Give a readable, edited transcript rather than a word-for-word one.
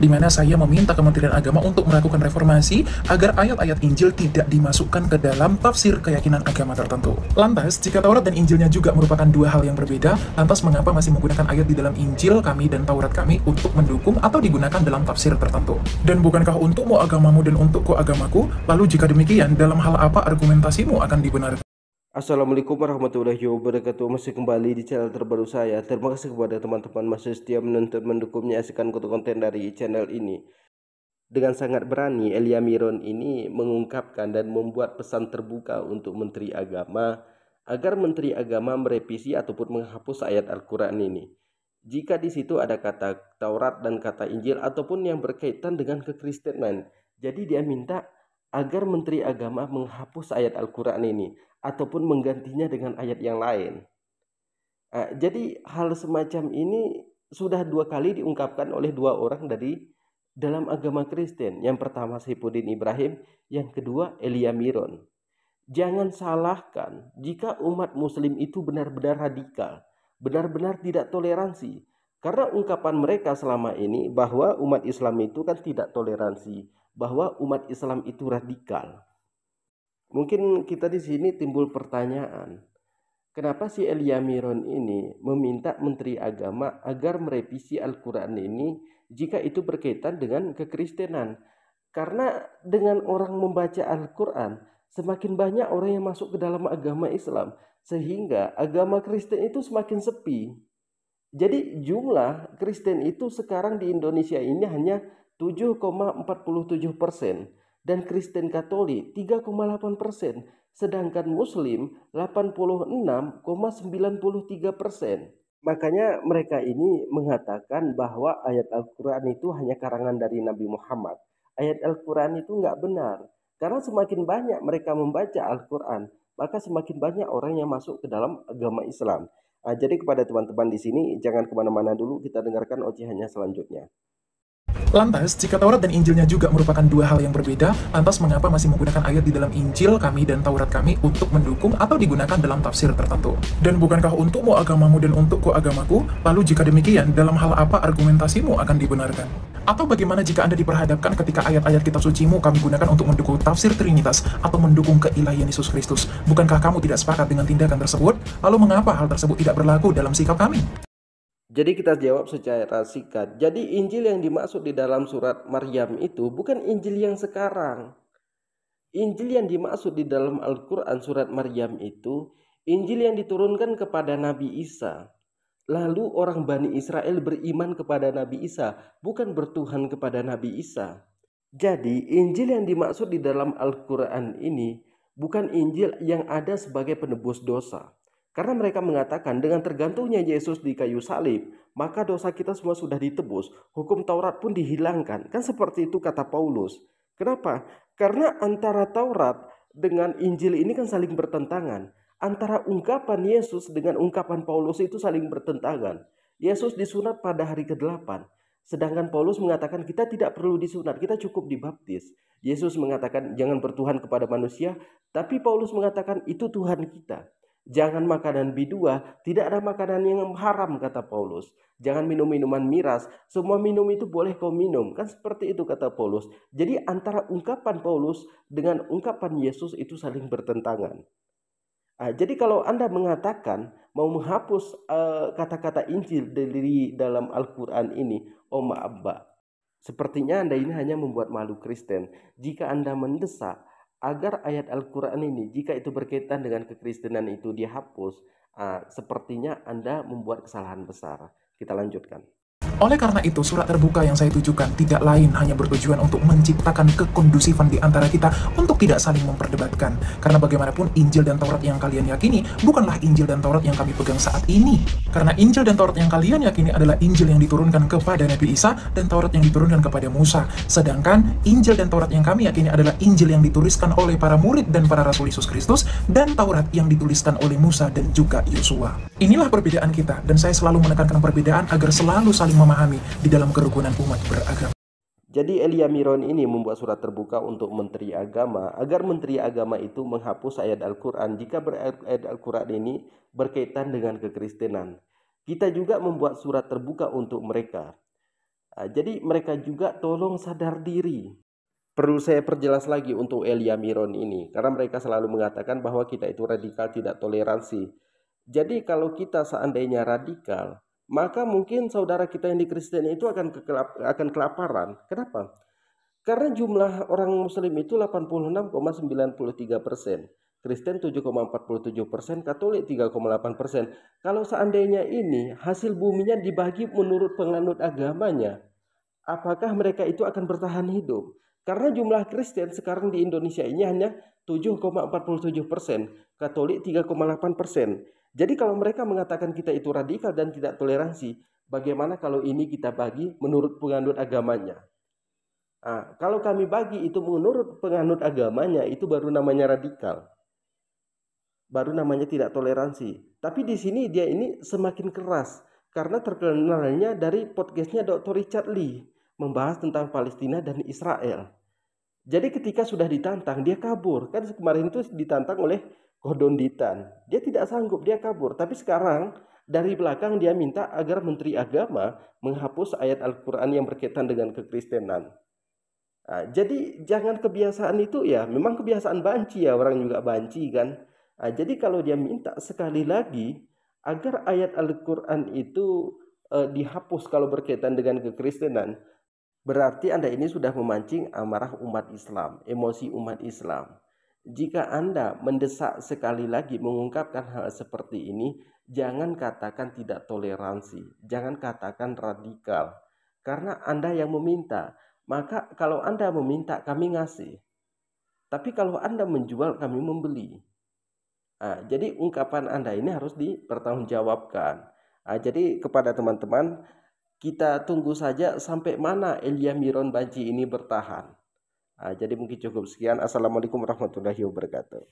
di mana saya meminta Kementerian Agama untuk melakukan reformasi agar ayat-ayat Injil tidak dimasukkan ke dalam tafsir keyakinan agama tertentu. Lantas, jika Taurat dan Injilnya juga merupakan dua hal yang berbeda, lantas mengapa masih menggunakan ayat di dalam Injil kami dan Taurat kami untuk mendukung atau digunakan dalam tafsir tertentu? Dan bukankah untukmu agamamu dan untukku agamaku? Lalu jika demikian, dalam hal apa argumentasimu akan dibenarkan? Assalamualaikum warahmatullahi wabarakatuh. Masih kembali di channel terbaru saya. Terima kasih kepada teman-teman masih setia menonton, mendukung, menyaksikan konten dari channel ini. Dengan sangat berani, Elia Miron ini mengungkapkan dan membuat pesan terbuka untuk Menteri Agama agar Menteri Agama merevisi ataupun menghapus ayat Al-Quran ini. Jika di situ ada kata Taurat dan kata Injil ataupun yang berkaitan dengan kekristenan, jadi dia minta agar Menteri Agama menghapus ayat Al-Quran ini ataupun menggantinya dengan ayat yang lain. Jadi hal semacam ini sudah dua kali diungkapkan oleh dua orang dari dalam agama Kristen. Yang pertama Saifuddin Ibrahim, yang kedua Elia Miron. Jangan salahkan jika umat muslim itu benar-benar radikal, benar-benar tidak toleransi. Karena ungkapan mereka selama ini bahwa umat Islam itu kan tidak toleransi, bahwa umat Islam itu radikal. Mungkin kita di sini timbul pertanyaan, kenapa si Elia Miron ini meminta Menteri Agama agar merevisi Al-Quran ini jika itu berkaitan dengan kekristenan? Karena dengan orang membaca Al-Quran, semakin banyak orang yang masuk ke dalam agama Islam, sehingga agama Kristen itu semakin sepi. Jadi jumlah Kristen itu sekarang di Indonesia ini hanya 7,47% dan Kristen Katolik 3,8%, sedangkan Muslim 86,93%. Makanya mereka ini mengatakan bahwa ayat Al-Quran itu hanya karangan dari Nabi Muhammad. Ayat Al-Quran itu nggak benar. Karena semakin banyak mereka membaca Al-Quran, maka semakin banyak orang yang masuk ke dalam agama Islam. Jadi kepada teman-teman di sini, jangan kemana-mana dulu, kita dengarkan ocehannya selanjutnya. Lantas, jika Taurat dan Injilnya juga merupakan dua hal yang berbeda, lantas mengapa masih menggunakan ayat di dalam Injil kami dan Taurat kami untuk mendukung atau digunakan dalam tafsir tertentu? Dan bukankah untukmu agamamu dan untukku agamaku? Lalu jika demikian, dalam hal apa argumentasimu akan dibenarkan? Atau bagaimana jika Anda diperhadapkan ketika ayat-ayat kitab sucimu kami gunakan untuk mendukung tafsir Trinitas atau mendukung keilahian Yesus Kristus? Bukankah kamu tidak sepakat dengan tindakan tersebut? Lalu mengapa hal tersebut tidak berlaku dalam sikap kami? Jadi kita jawab secara singkat. Jadi Injil yang dimaksud di dalam surat Maryam itu bukan Injil yang sekarang. Injil yang dimaksud di dalam Al-Quran surat Maryam itu Injil yang diturunkan kepada Nabi Isa. Lalu orang Bani Israel beriman kepada Nabi Isa, bukan bertuhan kepada Nabi Isa. Jadi Injil yang dimaksud di dalam Al-Quran ini bukan Injil yang ada sebagai penebus dosa. Karena mereka mengatakan dengan tergantungnya Yesus di kayu salib, maka dosa kita semua sudah ditebus, hukum Taurat pun dihilangkan. Kan seperti itu kata Paulus. Kenapa? Karena antara Taurat dengan Injil ini kan saling bertentangan. Antara ungkapan Yesus dengan ungkapan Paulus itu saling bertentangan. Yesus disunat pada hari ke-8. Sedangkan Paulus mengatakan kita tidak perlu disunat, kita cukup dibaptis. Yesus mengatakan jangan bertuhan kepada manusia, tapi Paulus mengatakan itu Tuhan kita. Jangan makanan biduah, tidak ada makanan yang haram kata Paulus. Jangan minum minuman miras, semua minum itu boleh kau minum. Kan seperti itu kata Paulus. Jadi antara ungkapan Paulus dengan ungkapan Yesus itu saling bertentangan. Jadi kalau Anda mengatakan mau menghapus kata-kata Injil dari dalam Al-Quran ini, oh maaf Mbak, sepertinya Anda ini hanya membuat malu Kristen. Jika Anda mendesak agar ayat Al-Quran ini, jika itu berkaitan dengan kekristenan itu dihapus, sepertinya Anda membuat kesalahan besar. Kita lanjutkan. Oleh karena itu, surat terbuka yang saya tujukan tidak lain hanya bertujuan untuk menciptakan kekondusifan di antara kita untuk tidak saling memperdebatkan. Karena bagaimanapun Injil dan Taurat yang kalian yakini bukanlah Injil dan Taurat yang kami pegang saat ini. Karena Injil dan Taurat yang kalian yakini adalah Injil yang diturunkan kepada Nabi Isa dan Taurat yang diturunkan kepada Musa. Sedangkan Injil dan Taurat yang kami yakini adalah Injil yang dituliskan oleh para murid dan para rasul Yesus Kristus dan Taurat yang dituliskan oleh Musa dan juga Yosua. Inilah perbedaan kita dan saya selalu menekankan perbedaan agar selalu saling memahami di dalam kerukunan umat beragama. Jadi Elia Miron ini membuat surat terbuka untuk Menteri Agama agar Menteri Agama itu menghapus ayat Al-Quran jika ayat Al-Quran ini berkaitan dengan kekristenan. Kita juga membuat surat terbuka untuk mereka. Jadi mereka juga tolong sadar diri. Perlu saya perjelas lagi untuk Elia Miron ini, karena mereka selalu mengatakan bahwa kita itu radikal, tidak toleransi. Jadi kalau kita seandainya radikal, maka mungkin saudara kita yang di Kristen itu akan kelaparan. Kenapa? Karena jumlah orang Muslim itu 86,93%, Kristen 7,47%, Katolik 3,8%. Kalau seandainya ini hasil buminya dibagi menurut penganut agamanya, apakah mereka itu akan bertahan hidup? Karena jumlah Kristen sekarang di Indonesia ini hanya 7,47%, Katolik 3,8%. Jadi kalau mereka mengatakan kita itu radikal dan tidak toleransi, bagaimana kalau ini kita bagi menurut penganut agamanya? Kalau kami bagi itu menurut penganut agamanya, itu baru namanya radikal. Baru namanya tidak toleransi. Tapi di sini dia ini semakin keras karena terkenalnya dari podcastnya Dr. Richard Lee membahas tentang Palestina dan Israel. Jadi ketika sudah ditantang, dia kabur. Kan kemarin itu ditantang oleh Kodonditan. Dia tidak sanggup, dia kabur. Tapi sekarang dari belakang dia minta agar Menteri Agama menghapus ayat Al-Quran yang berkaitan dengan kekristenan. Jadi jangan kebiasaan itu ya, memang kebiasaan banci ya, orang juga banci kan. Jadi kalau dia minta sekali lagi agar ayat Al-Quran itu dihapus kalau berkaitan dengan kekristenan, berarti Anda ini sudah memancing amarah umat Islam, emosi umat Islam. Jika Anda mendesak sekali lagi mengungkapkan hal seperti ini, jangan katakan tidak toleransi, jangan katakan radikal. Karena Anda yang meminta, maka kalau Anda meminta kami ngasih. Tapi kalau Anda menjual kami membeli. Jadi ungkapan Anda ini harus dipertanggungjawabkan. Jadi kepada teman-teman, kita tunggu saja sampai mana Elia Miron Banci ini bertahan. Jadi mungkin cukup sekian. Assalamualaikum warahmatullahi wabarakatuh.